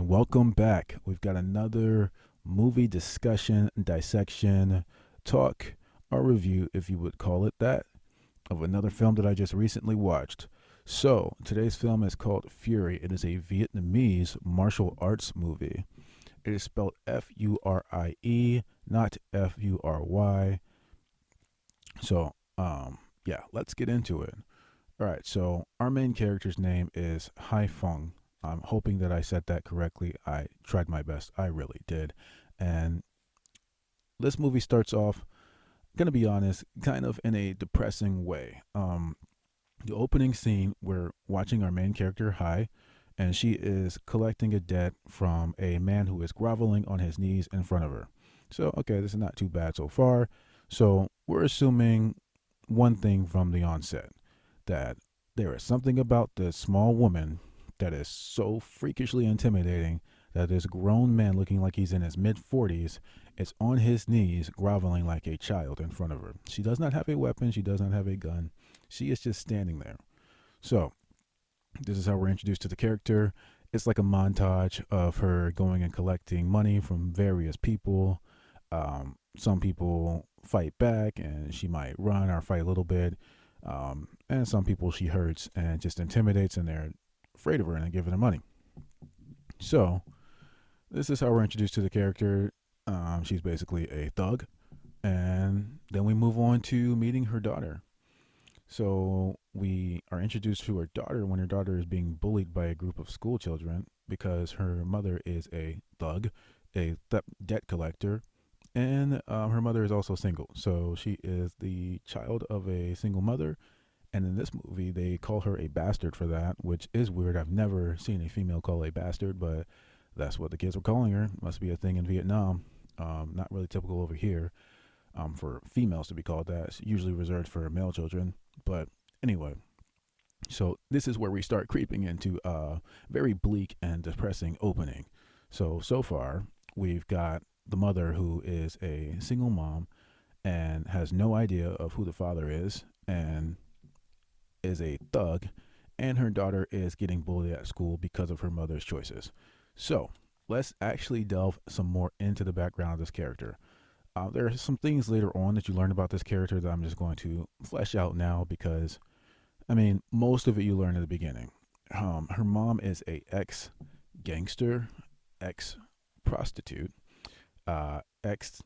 and welcome back. We've got another movie discussion, dissection, talk, or review, if you would call it that, of another film that I just recently watched. So, today's film is called Fury. It is a Vietnamese martial arts movie. It is spelled Furie, not Fury. So, yeah, let's get into it. All right, so our main character's name is Hai Feng. I'm hoping that I said that correctly. I tried my best. I really did. And this movie starts off, gonna be honest, kind of in a depressing way. The opening scene, we're watching our main character, Hai, and she is collecting a debt from a man who is groveling on his knees in front of her. So, okay, this is not too bad so far. So, we're assuming one thing from the onset, that there is something about this small woman that is so freakishly intimidating that this grown man looking like he's in his mid 40s is on his knees groveling like a child in front of her. She does not have a weapon, she does not have a gun. She is just standing there. So, this is how we're introduced to the character. It's like a montage of her going and collecting money from various people. Some people fight back and she might run or fight a little bit. And some people she hurts and just intimidates and they're afraid of her and they give her the money. So, this is how we're introduced to the character. She's basically a thug. And then we move on to meeting her daughter. So we are introduced to her daughter when her daughter is being bullied by a group of school children because her mother is a thug, a debt collector, and her mother is also single. So she is the child of a single mother. And in this movie, they call her a bastard for that, which is weird. I've never seen a female call a bastard, but that's what the kids were calling her. Must be a thing in Vietnam. Not really typical over here for females to be called that. It's usually reserved for male children. But anyway, so this is where we start creeping into a very bleak and depressing opening. So far, we've got the mother who is a single mom and has no idea of who the father is and is a thug, and her daughter is getting bullied at school because of her mother's choices. So let's actually delve some more into the background of this character. There are some things later on that you learn about this character that I'm just going to flesh out now because, I mean, most of it you learn at the beginning. Her mom is a ex gangster, ex prostitute, ex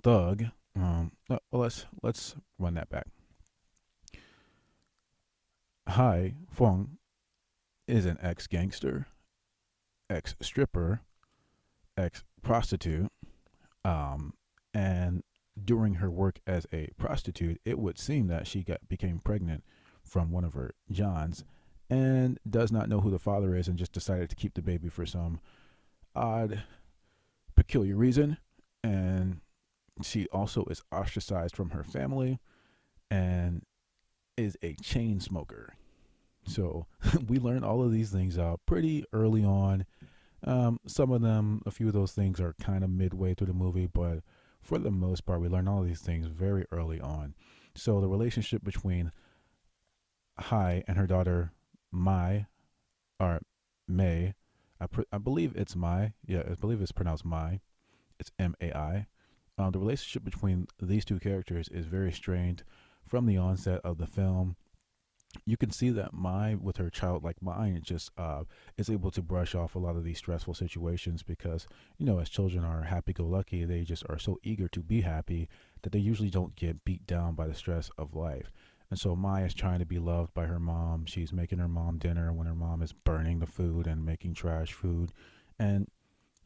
thug. Well, let's run that back. Hai Feng is an ex gangster, ex stripper, ex prostitute, um, and during her work as a prostitute, it would seem that she became pregnant from one of her Johns and does not know who the father is and just decided to keep the baby for some odd, peculiar reason. And she also is ostracized from her family and is a chain smoker. So we learn all of these things out pretty early on. Some of them, a few of those things are kind of midway through the movie, but for the most part, we learn all of these things very early on. So the relationship between Hai and her daughter Mai, or May, I believe it's Mai. Yeah, I believe it's pronounced Mai. It's Mai. The relationship between these two characters is very strained from the onset of the film. You can see that Mai, with her childlike mind, just is able to brush off a lot of these stressful situations because, as children are happy-go-lucky, they just are so eager to be happy that they usually don't get beat down by the stress of life. And so Mai is trying to be loved by her mom. She's making her mom dinner when her mom is burning the food and making trash food. And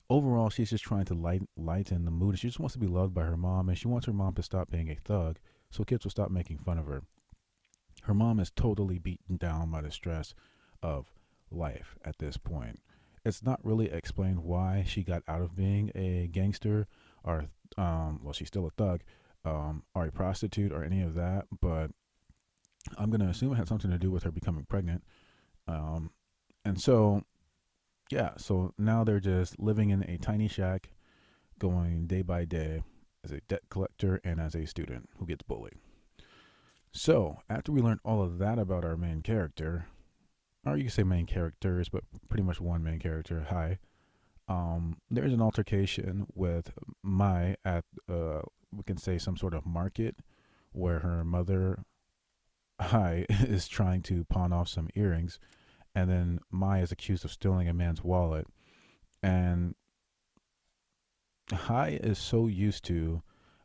overall, she's just trying to lighten the mood. She just wants to be loved by her mom, and she wants her mom to stop being a thug so kids will stop making fun of her. Her mom is totally beaten down by the stress of life at this point. It's not really explained why she got out of being a gangster or, well, she's still a thug, or a prostitute or any of that, but I'm going to assume it had something to do with her becoming pregnant. Um, and so, yeah, so now they're just living in a tiny shack, going day by day as a debt collector and as a student who gets bullied. So, after we learn all of that about our main character, or you can say main characters, but pretty much one main character, Hai. There's an altercation with Mai at, we can say, some sort of market where her mother, Hai, is trying to pawn off some earrings, and then Mai is accused of stealing a man's wallet. And Hai is so used to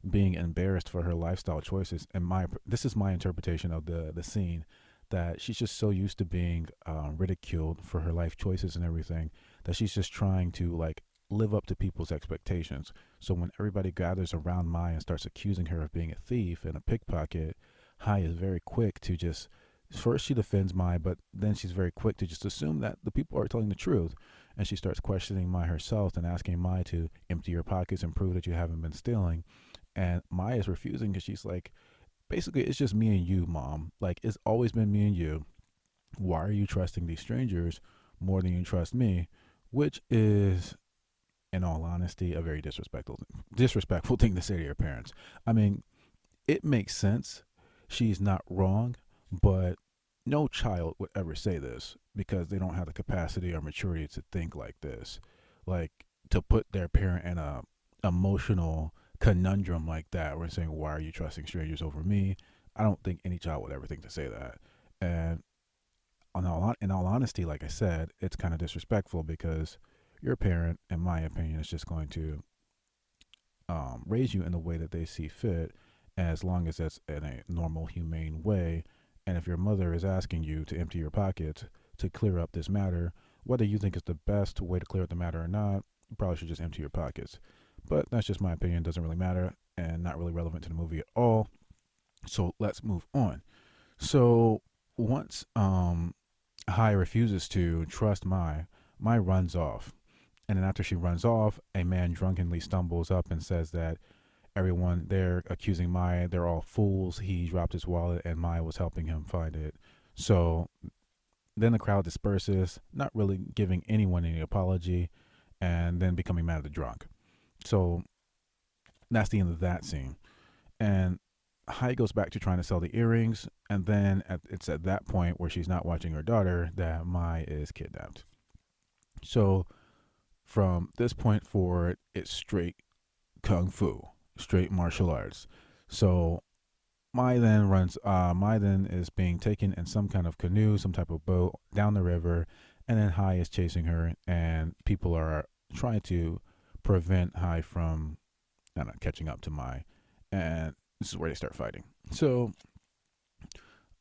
being embarrassed for her lifestyle choices, and my this is my interpretation of the scene, that she's just so used to being ridiculed for her life choices and everything, that she's just trying to like live up to people's expectations. So when everybody gathers around Mai and starts accusing her of being a thief and a pickpocket, Hai is very quick to just, first she defends Mai, but then she's very quick to just assume that the people are telling the truth, and she starts questioning Mai herself and asking Mai to empty your pockets and prove that you haven't been stealing. And Mai is refusing because she's like, basically, it's just me and you, mom. Like, it's always been me and you. Why are you trusting these strangers more than you trust me? Which is, in all honesty, a very disrespectful thing to say to your parents. I mean, it makes sense. She's not wrong, but no child would ever say this because they don't have the capacity or maturity to think like this. Like, to put their parent in a emotional conundrum like that, where saying, "Why are you trusting strangers over me?" I don't think any child would ever think to say that. And in all honesty, like I said, it's kind of disrespectful because your parent, in my opinion, is just going to raise you in the way that they see fit, as long as it's in a normal, humane way. And if your mother is asking you to empty your pockets to clear up this matter, whether you think it's the best way to clear up the matter or not, you probably should just empty your pockets. But that's just my opinion. It doesn't really matter and not really relevant to the movie at all. So let's move on. So once Hai refuses to trust Mai runs off. And then after she runs off, a man drunkenly stumbles up and says that everyone there accusing Mai, they're all fools. He dropped his wallet and Mai was helping him find it. So then the crowd disperses, not really giving anyone any apology, and then becoming mad at the drunk. So that's the end of that scene. And Hai goes back to trying to sell the earrings, and then it's at that point where she's not watching her daughter that Mai is kidnapped. So from this point forward, it's straight kung fu, straight martial arts. So Mai then is being taken in some kind of canoe, some type of boat down the river, and then Hai is chasing her, and people are trying to prevent Hai from, I don't know, catching up to Mai, and this is where they start fighting. So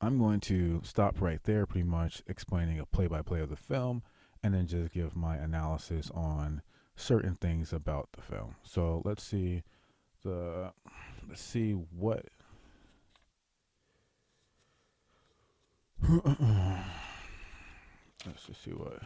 I'm going to stop right there, pretty much explaining a play-by-play of the film, and then just give my analysis on certain things about the film. So the let's see what let's just see what.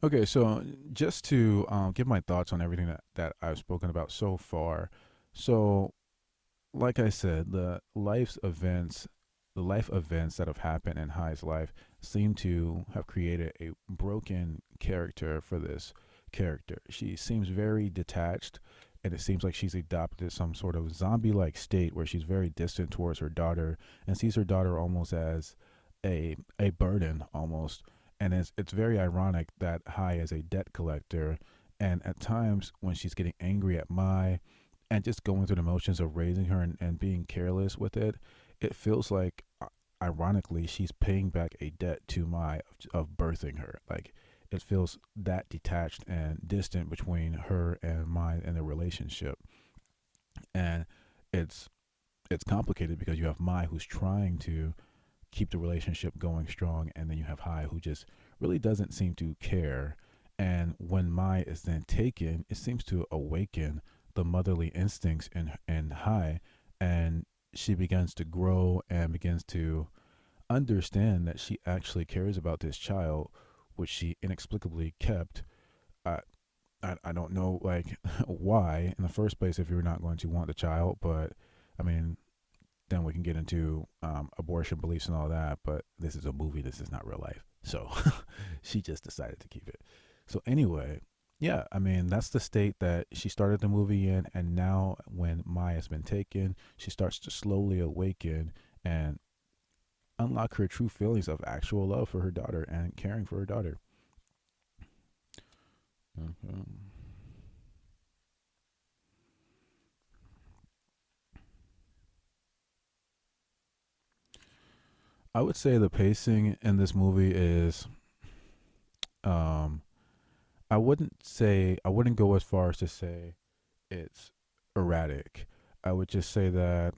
Okay, so just to give my thoughts on everything that I've spoken about so far. So, like I said, the life events that have happened in Hai's life seem to have created a broken character for this character. She seems very detached, and it seems like she's adopted some sort of zombie like state where she's very distant towards her daughter and sees her daughter almost as a burden almost. And it's very ironic that Hai is a debt collector, and at times when she's getting angry at Mai and just going through the motions of raising her and being careless with it, it feels like, ironically, she's paying back a debt to Mai of birthing her. Like, it feels that detached and distant between her and Mai and their relationship. And it's it's complicated because you have Mai who's trying to keep the relationship going strong, and then you have Hai who just really doesn't seem to care. And when Mai is then taken, it seems to awaken the motherly instincts in Hai, and she begins to grow and begins to understand that she actually cares about this child, which she inexplicably kept. I, I don't know like why in the first place if you're not going to want the child, but I mean then we can get into abortion beliefs and all that. But this is a movie. This is not real life. So she just decided to keep it. So anyway, yeah, I mean that's the state that she started the movie in, and now when Maya's been taken, she starts to slowly awaken and unlock her true feelings of actual love for her daughter and caring for her daughter. Okay. I would say the pacing in this movie is um I wouldn't go as far as to say it's erratic. I would just say that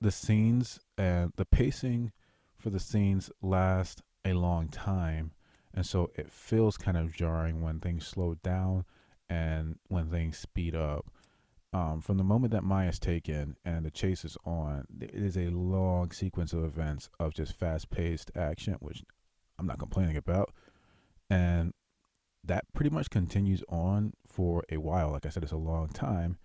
the scenes and the pacing for the scenes last a long time, and so it feels kind of jarring when things slow down and when things speed up. From the moment that Maya's taken and the chase is on, it is a long sequence of events of just fast-paced action, which I'm not complaining about, and that pretty much continues on for a while. Like I said, it's a long time,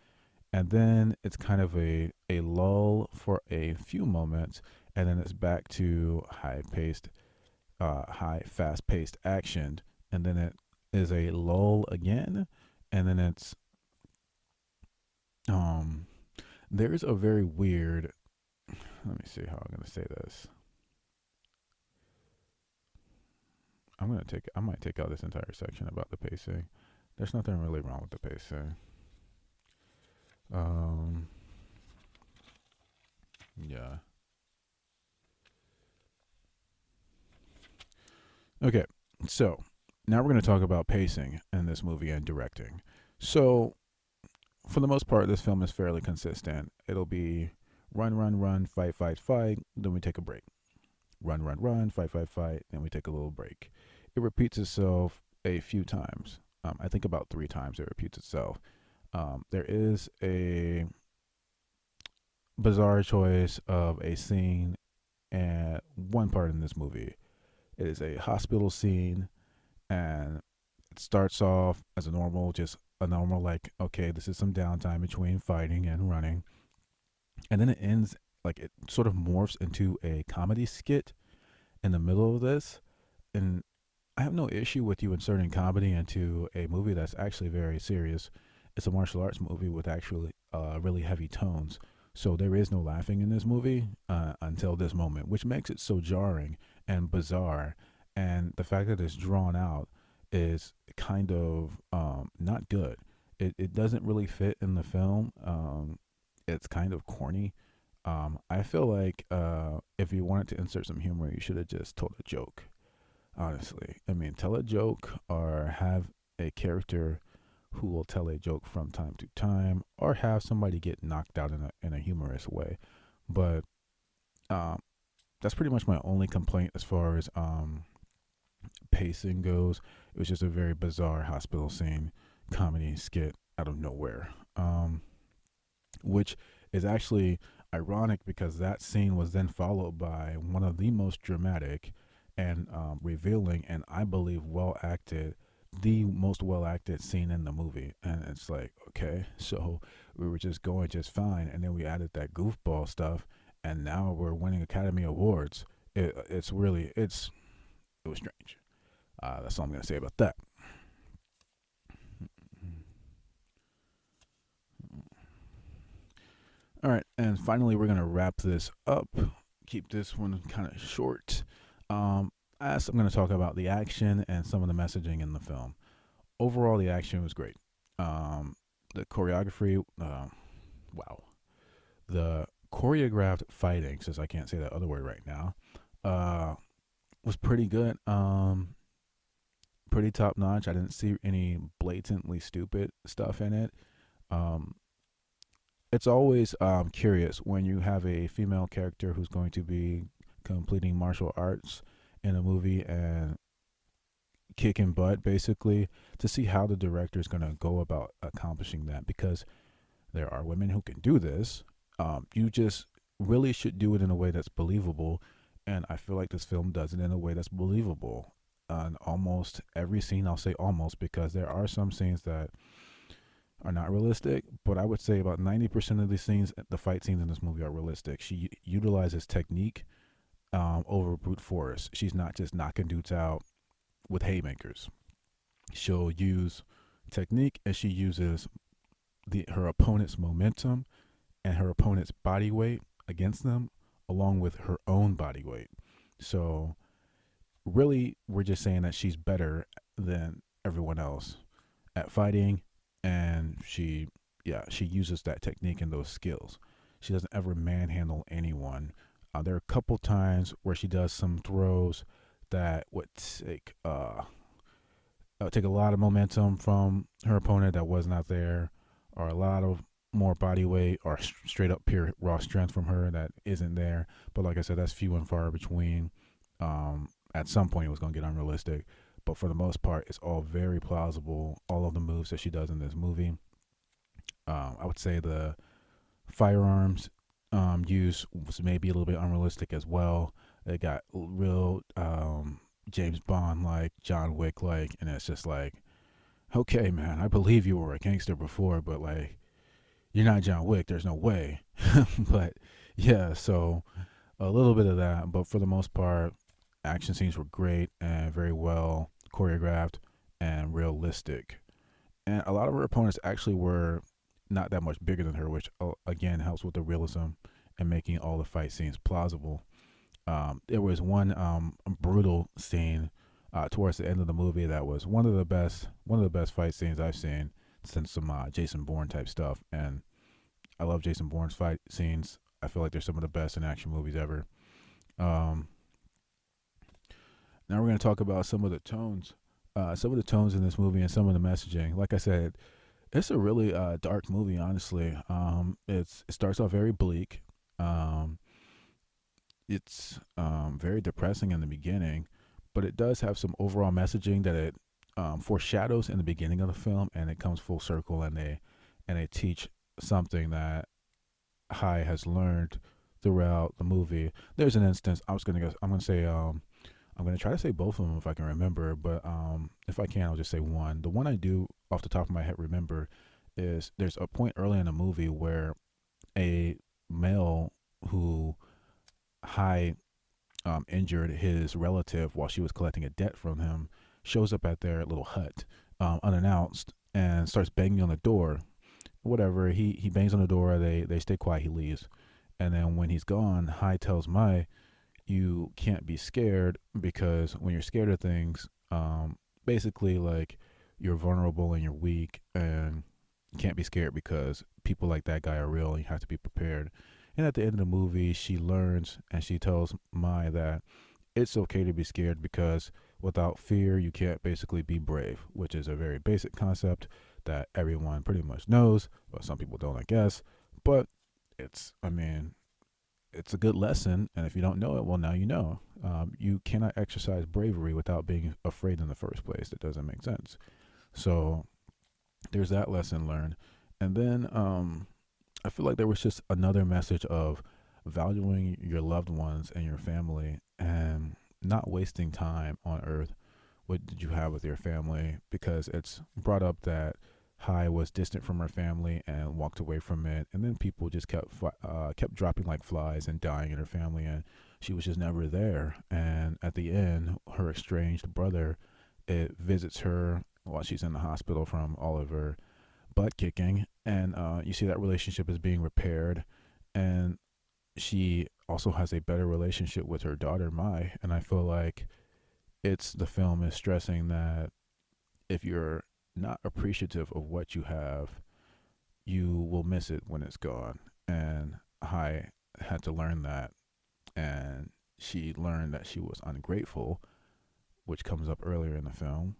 and then it's kind of a lull for a few moments, and then it's back to high fast paced action, and then it is a lull again, and then it's um there's a very weird, let me see how I'm gonna say this. I might take out this entire section about the pacing. There's nothing really wrong with the pacing. Um yeah. Okay. So now we're going to talk about pacing in this movie and directing. So, for the most part, this film is fairly consistent. It'll be run, run, run, fight, fight, fight, then we take a break. Run, run, run, fight, fight, fight, then we take a little break. It repeats itself a few times. I think about three times it repeats itself. There is a bizarre choice of a scene and one part in this movie. It is a hospital scene, and it starts off as a normal, just a normal, like, okay, this is some downtime between fighting and running. And then it ends, like, it sort of morphs into a comedy skit in the middle of this. And I have no issue with you inserting comedy into a movie that's actually very serious. It's a martial arts movie with actually really heavy tones. So there is no laughing in this movie until this moment, which makes it so jarring and bizarre. And the fact that it's drawn out is kind of not good. It doesn't really fit in the film. It's kind of corny. I feel like if you wanted to insert some humor, you should have just told a joke. Honestly, I mean, tell a joke or have a character who will tell a joke from time to time, or have somebody get knocked out in a humorous way. But um, that's pretty much my only complaint as far as pacing goes. It was just a very bizarre hospital scene, comedy skit out of nowhere, which is actually ironic because that scene was then followed by one of the most dramatic and revealing and I believe the most well acted scene in the movie. And it's like, okay, so we were just going just fine, and then we added that goofball stuff, and now we're winning Academy Awards. It was strange. That's all I'm gonna say about that. All right, and finally, we're gonna wrap this up. Keep this one kind of short. Um, as I'm gonna talk about the action and some of the messaging in the film. Overall, the action was great. The choreography, wow. The choreographed fighting, since I can't say that other word right now, uh, was pretty good. Pretty top notch. I didn't see any blatantly stupid stuff in it. Um, it's always curious when you have a female character who's going to be completing martial arts in a movie and kicking butt, basically, to see how the director is going to go about accomplishing that, because there are women who can do this. You just really should do it in a way that's believable, and I feel like this film does it in a way that's believable. On almost every scene, I'll say almost because there are some scenes that are not realistic, but I would say about 90% of the scenes, the fight scenes in this movie are realistic. She utilizes technique over brute force. She's not just knocking dudes out with haymakers. She'll use technique, and she uses her opponent's momentum and her opponent's body weight against them, along with her own body weight. So really, we're just saying that she's better than everyone else at fighting, and she uses that technique and those skills. She doesn't ever manhandle anyone. There are a couple times where she does some throws that would take a lot of momentum from her opponent that was not there, or a lot of more body weight, or straight up pure raw strength from her that isn't there. But like I said, that's few and far between. At some point, it was going to get unrealistic, but for the most part, it's all very plausible. All of the moves that she does in this movie. I would say the firearms use was maybe a little bit unrealistic as well. It got real James Bond like, John Wick like, and it's just like, okay, man, I believe you were a gangster before, but like, you're not John Wick. There's no way. But yeah, so a little bit of that, but for the most part, action scenes were great and very well choreographed and realistic. And a lot of her opponents actually were not that much bigger than her, which again helps with the realism and making all the fight scenes plausible. There was one brutal scene towards the end of the movie that was one of the best fight scenes I've seen since some Jason Bourne type stuff. And I love Jason Bourne's fight scenes. I feel like they're some of the best in action movies ever. Um, Now we're going to talk about some of the tones in this movie and some of the messaging. Like I said, it's a really dark movie, honestly. It starts off very bleak. Um, it's very depressing in the beginning, but it does have some overall messaging that it foreshadows in the beginning of the film, and it comes full circle, and they teach something that Hai has learned throughout the movie. There's an instance. I'm gonna say I'm gonna try to say both of them if I can remember, but if I can, I'll just say one. The one I do off the top of my head remember is there's a point early in the movie where a male who Hai injured his relative while she was collecting a debt from him shows up at their little hut unannounced and starts banging on the door. Whatever, he bangs on the door. They stay quiet. He leaves, and then when he's gone, Hai tells Mai, "You can't be scared because when you're scared of things, basically like you're vulnerable and you're weak, and you can't be scared because people like that guy are real. And you have to be prepared." And at the end of the movie, she learns and she tells Mai that it's okay to be scared because without fear, you can't basically be brave, which is a very basic concept that everyone pretty much knows, but some people don't, I guess. But I mean, it's a good lesson, and if you don't know it, well, now you know. You cannot exercise bravery without being afraid in the first place. That doesn't make sense. So there's that lesson learned, and then I feel like there was just another message of valuing your loved ones and your family, and not wasting time on Earth. What did you have with your family? Because it's brought up that Hai was distant from her family and walked away from it, and then people just kept dropping like flies and dying in her family, and she was just never there. And at the end, her estranged brother it visits her while she's in the hospital from all of her butt kicking, and you see that relationship is being repaired, and she also has a better relationship with her daughter Mai, and I feel like it's the film is stressing that if you're not appreciative of what you have, you will miss it when it's gone. And Hai had to learn that, and she learned that she was ungrateful, which comes up earlier in the film,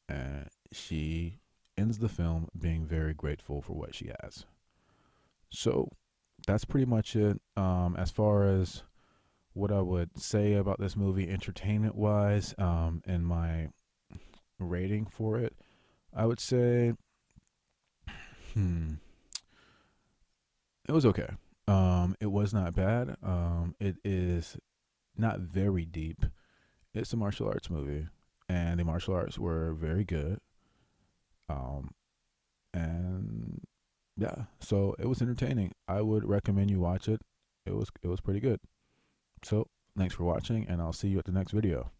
and she ends the film being very grateful for what she has. So that's pretty much it. As far as what I would say about this movie, entertainment wise, and my rating for it, I would say, hmm, it was okay. It was not bad. It is not very deep. It's a martial arts movie, and the martial arts were very good. Um, and yeah, so it was entertaining. I would recommend you watch it. It was pretty good. So thanks for watching, and I'll see you at the next video.